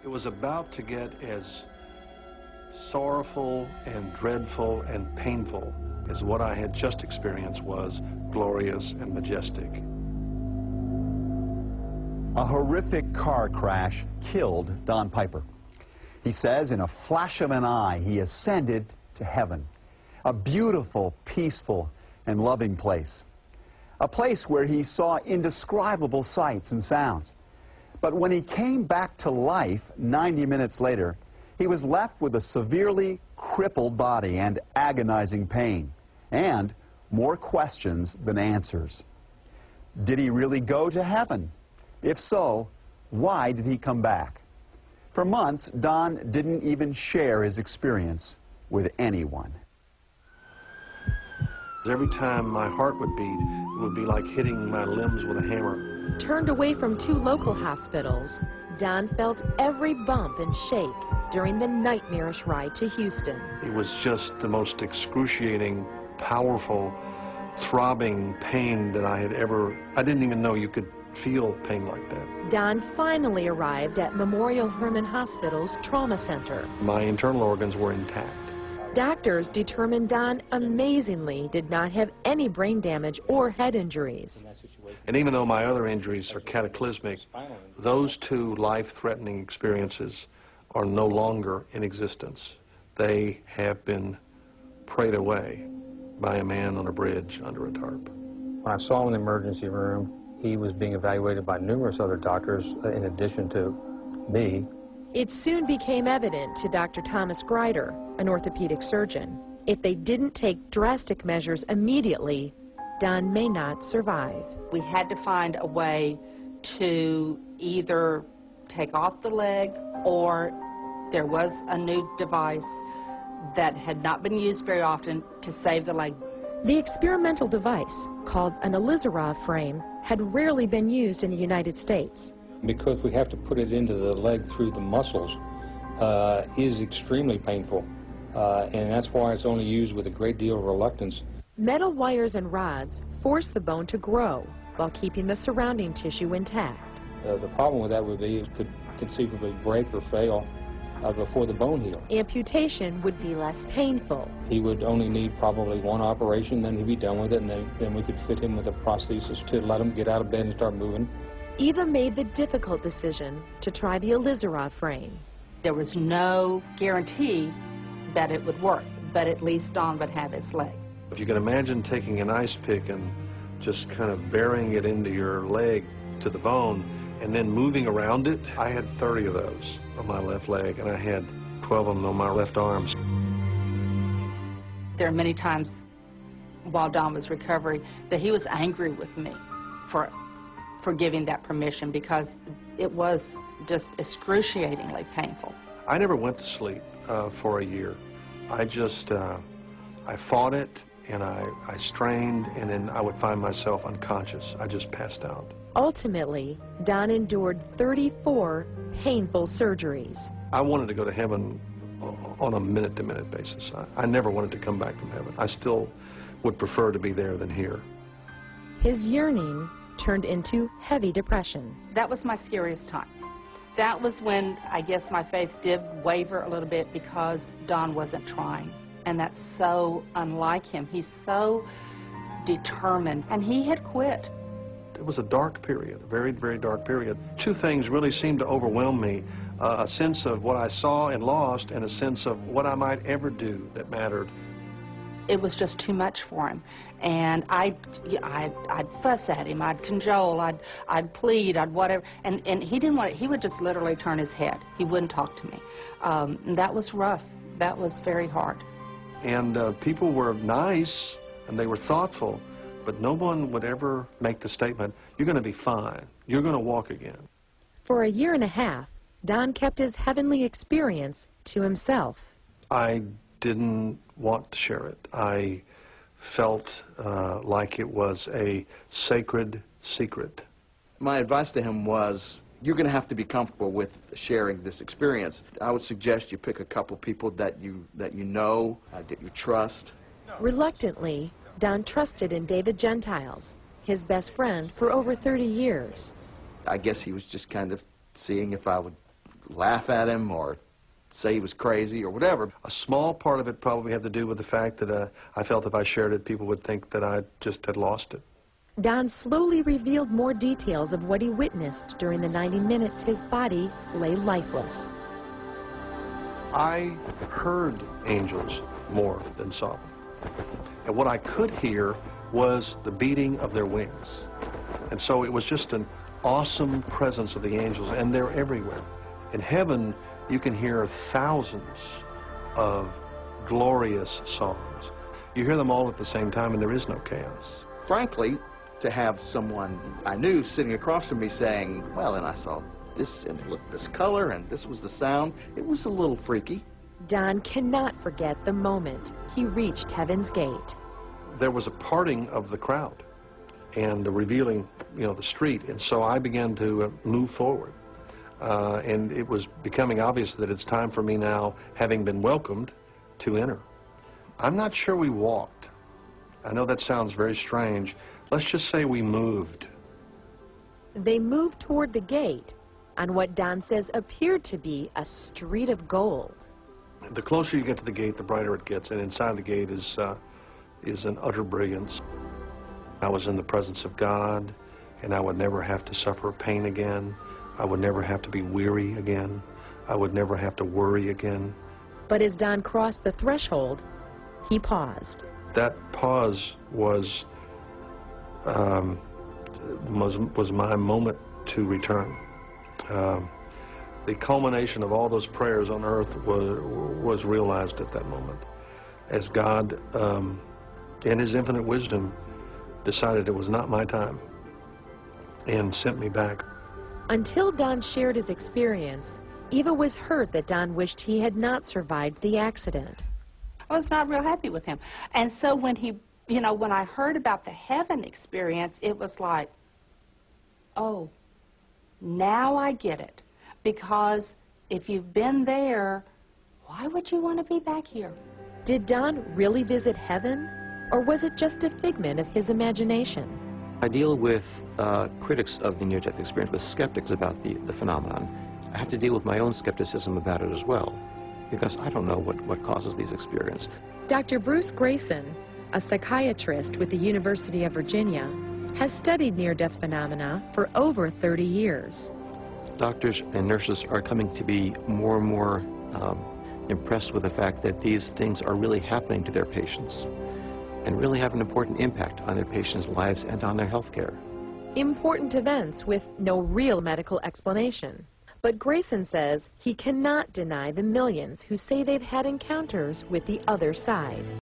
It was about to get as sorrowful and dreadful and painful as what I had just experienced was glorious and majestic. A horrific car crash killed Don Piper. He says in a flash of an eye, he ascended to heaven, a beautiful, peaceful, and loving place. A place where he saw indescribable sights and sounds. But when he came back to life 90 minutes later, he was left with a severely crippled body and agonizing pain, and more questions than answers. Did he really go to heaven? If so, why did he come back? For months, Don didn't even share his experience with anyone. Every time my heart would beat, it would be like hitting my limbs with a hammer. Turned away from 2 local hospitals, Don felt every bump and shake during the nightmarish ride to Houston. It was just the most excruciating, powerful, throbbing pain that I didn't even know you could feel pain like that. Don finally arrived at Memorial Hermann Hospital's trauma center. My internal organs were intact. Doctors determined Don amazingly did not have any brain damage or head injuries. And even though my other injuries are cataclysmic, those 2 life-threatening experiences are no longer in existence. They have been prayed away by a man on a bridge under a tarp. When I saw him in the emergency room, he was being evaluated by numerous other doctors in addition to me. It soon became evident to Dr. Thomas Greider, an orthopedic surgeon, if they didn't take drastic measures immediately, Don may not survive. We had to find a way to either take off the leg, or there was a new device that had not been used very often to save the leg. The experimental device, called an Elizarov frame, had rarely been used in the United States. Because we have to put it into the leg through the muscles, is extremely painful, and that's why it's only used with a great deal of reluctance. Metal wires and rods force the bone to grow while keeping the surrounding tissue intact. The problem with that would be it could conceivably break or fail before the bone healed. Amputation would be less painful. He would only need probably 1 operation, then he'd be done with it, and then we could fit him with a prosthesis to let him get out of bed and start moving. Eva made the difficult decision to try the Elizarov frame. There was no guarantee that it would work, but at least Don would have his leg. If you can imagine taking an ice pick and just kind of burying it into your leg to the bone and then moving around it, I had 30 of those on my left leg, and I had 12 of them on my left arm. There are many times while Don was recovering that he was angry with me for giving that permission, because it was just excruciatingly painful. I never went to sleep for a year. I just, I fought it, and I strained, and then I would find myself unconscious. I just passed out. Ultimately, Don endured 34 painful surgeries. I wanted to go to heaven on a minute-to-minute basis. I never wanted to come back from heaven. I still would prefer to be there than here. His yearning turned into heavy depression. That was my scariest time. That was when I guess my faith did waver a little bit, because Don wasn't trying. And that's so unlike him. He's so determined, and he had quit. It was a dark period, a very, very dark period. 2 things really seemed to overwhelm me, a sense of what I saw and lost, and a sense of what I might ever do that mattered. It was just too much for him, and I'd fuss at him, I'd cajole, I'd plead, I'd whatever, and he didn't want it. He would just literally turn his head. He wouldn't talk to me. And that was rough. That was very hard. And people were nice, and they were thoughtful, but no one would ever make the statement, "You're going to be fine. You're going to walk again." For a year and a half, Don kept his heavenly experience to himself. I didn't want to share it. I felt like it was a sacred secret. My advice to him was, you're going to have to be comfortable with sharing this experience. I would suggest you pick a couple people that you know, that you trust. Reluctantly, Don trusted in David Gentiles, his best friend for over 30 years. I guess he was just kind of seeing if I would laugh at him or say he was crazy or whatever. A small part of it probably had to do with the fact that I felt if I shared it, people would think that I just had lost it. Don slowly revealed more details of what he witnessed during the 90 minutes his body lay lifeless. I heard angels more than saw them. And what I could hear was the beating of their wings. And so it was just an awesome presence of the angels, and they're everywhere. In heaven, you can hear thousands of glorious songs. You hear them all at the same time, and there is no chaos. Frankly, to have someone I knew sitting across from me saying, well, and I saw this, and it looked this color, and this was the sound, it was a little freaky. Don cannot forget the moment he reached Heaven's Gate. There was a parting of the crowd and revealing, the street, and so I began to move forward. And it was becoming obvious that it's time for me now, having been welcomed, to enter. I'm not sure we walked. I know that sounds very strange. Let's just say we moved. They moved toward the gate on what Don says appeared to be a street of gold. The closer you get to the gate, the brighter it gets, and inside the gate is an utter brilliance. I was in the presence of God, and I would never have to suffer pain again. I would never have to be weary again. I would never have to worry again. But as Don crossed the threshold, he paused. That pause was my moment to return. The culmination of all those prayers on earth was realized at that moment, as God, in His infinite wisdom, decided it was not my time and sent me back. Until Don shared his experience, Eva was hurt that Don wished he had not survived the accident. I was not real happy with him. And so when he, when I heard about the heaven experience, it was like, oh, now I get it. Because if you've been there, why would you want to be back here? Did Don really visit heaven, or was it just a figment of his imagination? I deal with critics of the near-death experience, with skeptics about the phenomenon. I have to deal with my own skepticism about it as well, because I don't know what causes these experiences. Dr. Bruce Grayson, a psychiatrist with the University of Virginia, has studied near-death phenomena for over 30 years. Doctors and nurses are coming to be more and more impressed with the fact that these things are really happening to their patients and really have an important impact on their patients' lives and on their health care. Important events with no real medical explanation. But Grayson says he cannot deny the millions who say they've had encounters with the other side.